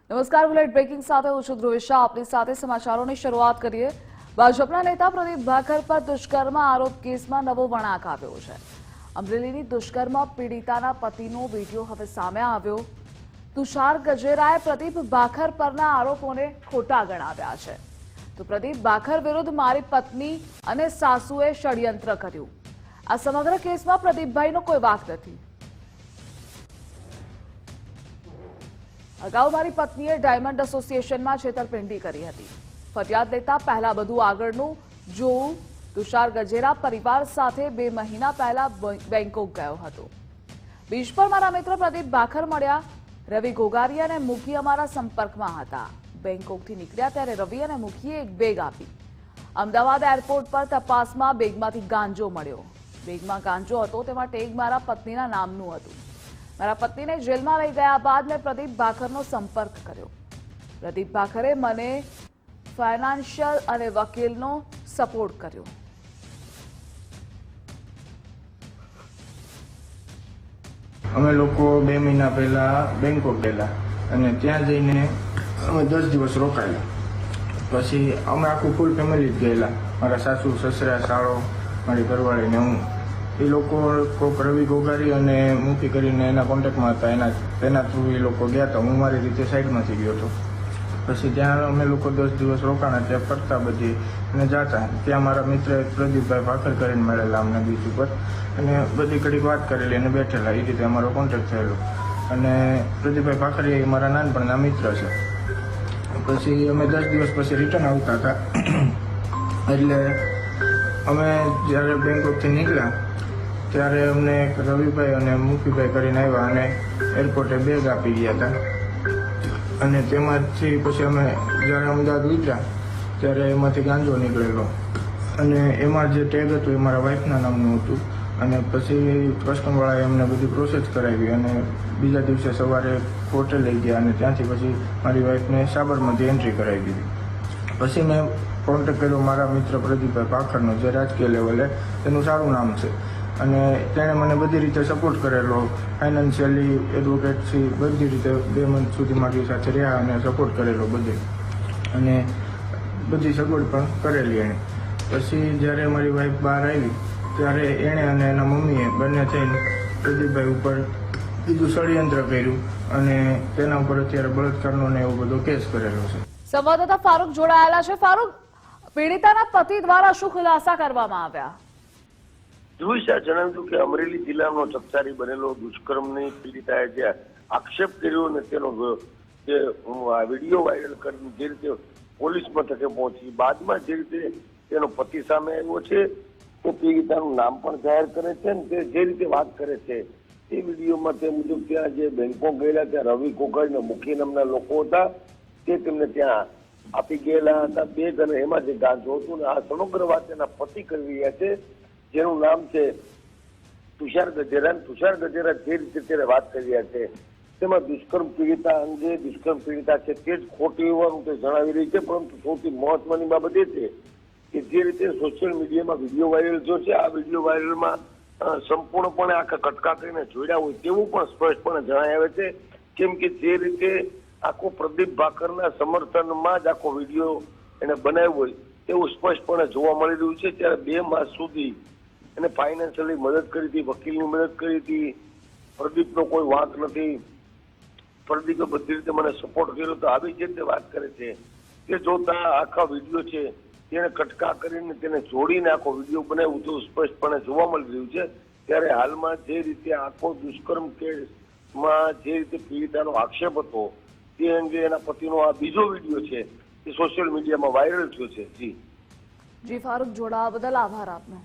નમસ્કાર, bullet breaking સાથે હું છું ધ્રુવી શાહ. આપની સાથે સમાચારોની શરૂઆત કરીએ. ભાજપના નેતા પ્રદીપ ભાખર પર દુષ્કર્મ આરોપ કેસમાં નવો વળાંક આવ્યો છે. અમરેલીની દુષ્કર્મ પીડિતાના પતિનો વિડીયો હવે સામે આવ્યો. તુષાર ગજેરાએ પ્રદીપ ભાખર પરના આરોપોને ખોટા ગણાવ્યા છે. તો પ્રદીપ ભાખર વિરુદ્ધ મારી પત્ની અને સાસુએ ષડયંત્ર કર્યું. આ સમગ્ર કેસમાં પ્રદીપભાઈનો કોઈ વાંક નથી. અગાઉ મારી પત્નીએ ડાયમંડ એસોસિએશનમાં છેતરપિંડી કરી હતી. ફરિયાદ લેતા પહેલા બધું આગળનું જોવું. તુષાર ગજેરા પરિવાર સાથે 2 મહિના પહેલા બેંકોક ગયો હતો. બીચ પર મારા મિત્ર પ્રદીપ ભાખર મળ્યા. રવિ ગોગારી અને મુખી અમારા સંપર્કમાં હતા. બેંકોકથી નીકળ્યા ત્યારે રવિ અને મુખીએ એક બેગ આપી. અમદાવાદ એરપોર્ટ પર તપાસમાં બેગમાંથી ગાંજો મળ્યો. બેગમાં ગાંજો હતો, તેમાં ટેગ મારા પત્નીના નામનું હતું. મારા પત્નીને જેલમાં લઈ ગયા બાદ મેં પ્રદીપ ભાખરનો સંપર્ક કર્યો. પ્રદીપ ભાખરે મને ફાઇનાન્શિયલ અને વકીલનો સપોર્ટ કર્યો. અમે લોકો 2 મહિના પહેલા બેંકોક ગયેલા અને ત્યાં જઈને અમે 10 દિવસ રોકાયેલા. પછી અમે આખું ફૂલ ફેમિલી જ ગયેલા. મારા સાસુ, સસરા, સાળો, મારી ઘરવાળીને હું. એ લોકો કોઈક રવિ ગોગારી અને મુખી કરીને એના કોન્ટેક્ટમાં હતા. તેના થ્રુ એ લોકો ગયા હતા. હું મારી રીતે સાઈડમાંથી ગયો હતો. પછી ત્યાં અમે લોકો 10 દિવસ રોકાણા. ત્યાં ફરતા બધી અને જાતા. ત્યાં મારા મિત્ર પ્રદીપભાઈ ભાખર કરીને મળેલા અમને બીચ ઉપર અને બધી ઘડીક વાત કરેલી અને બેઠેલા. એ રીતે અમારો કોન્ટેક્ટ થયેલો. અને પ્રદીપભાઈ ભાખર એ મારા નાનપણના મિત્ર છે. પછી અમે 10 દિવસ પછી રિટર્ન આવતા હતા. એટલે અમે જ્યારે બેંકોકથી નીકળ્યા ત્યારે અમને એક રવિભાઈ અને મુખીભાઈ કરીને આવ્યા અને એરપોર્ટે બેગ આપી ગયા હતા. અને તેમાંથી પછી અમે જ્યારે અમદાવાદ ઉતર્યા ત્યારે એમાંથી ગાંજો નીકળેલો અને એમાં જે ટેગ હતું એ મારા વાઈફના નામનું હતું. અને પછી કસ્ટમવાળાએ અમને બધી પ્રોસેસ કરાવી અને બીજા દિવસે સવારે કોર્ટે લઈ ગયા અને ત્યાંથી પછી મારી વાઈફને સાબરમતી એન્ટ્રી કરાવી દીધી. પછી મેં કોન્ટેક્ટ કર્યો મારા મિત્ર પ્રદીપભાઈ ભાખરનો, જે રાજકીય લેવલે તેનું સારું નામ છે અને તેણે મને બધી રીતે સપોર્ટ કરેલો. ફાઇનાન્શિયલી, એડવોકેટથી બધી રીતે 2 મંથ સુધી મારી સાથે રહ્યા અને સપોર્ટ કરેલો બધે. અને બધી સગવડ પણ કરેલી એણે. પછી જ્યારે મારી વાઈફ બહાર આવી ત્યારે એણે અને એના મમ્મીએ બંને થઈને પ્રદીપભાઈ ઉપર બીજું ષડયંત્ર કર્યું અને તેના ઉપર અત્યારે બળાત્કારનો ને એવો બધો કેસ કરેલો છે. સંવાદદાતા ફારૂક જોડાયેલા છે. ફારૂક, પીડિતાના પતિ દ્વારા શું ખુલાસા કરવામાં આવ્યા? ધ્રુવિશા જણાવ્યું કે અમરેલી જિલ્લાનો ચકચારી બનેલો દુષ્કર્મની પીડિતાએ જે આક્ષેપ કર્યો અને તેનો જે વિડીયો વાયરલ કરીને જે રીતે પોલીસ મથકે પહોંચી, બાદમાં જે રીતે તેનો પતિ સામે આવ્યો છે, તે પીડિતાનું નામ પણ જાહેર કરે છે અને તે જે રીતે વાત કરે છે તે વિડીયોમાં તે મુજબ ત્યાં જે બેંકોક ગયેલા ત્યાં રવિ ગોગાઈ મુખી નામના લોકો હતા. તે તેમને ત્યાં આપી ગયેલા હતા બેગ અને એમાં જે ગાંજો હતું. આ સમગ્ર વાત તેના પતિ કરી રહ્યા છે, જેનું નામ છે તુષાર ગજેરા. તુષાર ગજેરા જે રીતે ત્યારે વાત કરી રહ્યા છે તેમાં દુષ્કર્મ પીડિતા અંગે દુષ્કર્મ પીડિતા છે તે જ ખોટી હોવાનું તે જણાવી રહી છે. પરંતુ સૌથી મહત્વની બાબત એ છે કે જે રીતે સોશિયલ મીડિયામાં વિડીયો વાયરલ થયો છે, આ વિડીયો વાયરલમાં સંપૂર્ણપણે આખા કટકા કરીને જોડ્યા હોય તેવું પણ સ્પષ્ટપણે જણાય આવે છે. કેમ કે જે રીતે આખો પ્રદીપ ભાખરના સમર્થનમાં જ આખો વિડીયો એને બનાવ્યો હોય તેવું સ્પષ્ટપણે જોવા મળી રહ્યું છે. ત્યારે 2 માસ સુધી એને ફાઇનાન્શિયલી મદદ કરી હતી, વકીલની મદદ કરી હતી. પ્રદીપનો કોઈ વાંક નથી. પ્રદીપે બધી રીતે મને સપોર્ટ કર્યો. તો આવી જે રીતે વાત કરે છે તે જોતા આખા વિડીયો છે તેને કટકા કરીને તેને જોડીને આખો વિડીયો બનાવ્યું તો સ્પષ્ટપણે જોવા મળી રહ્યું છે. ત્યારે હાલમાં જે રીતે આખો દુષ્કર્મ કેસમાં જે રીતે પીડિતાનો આક્ષેપ હતો તે અંગે એના પતિનો આ બીજો વિડીયો છે એ સોશિયલ મીડિયામાં વાયરલ થયો છે. જી ફારૂક, જોડાવા બદલ આભાર આપનો.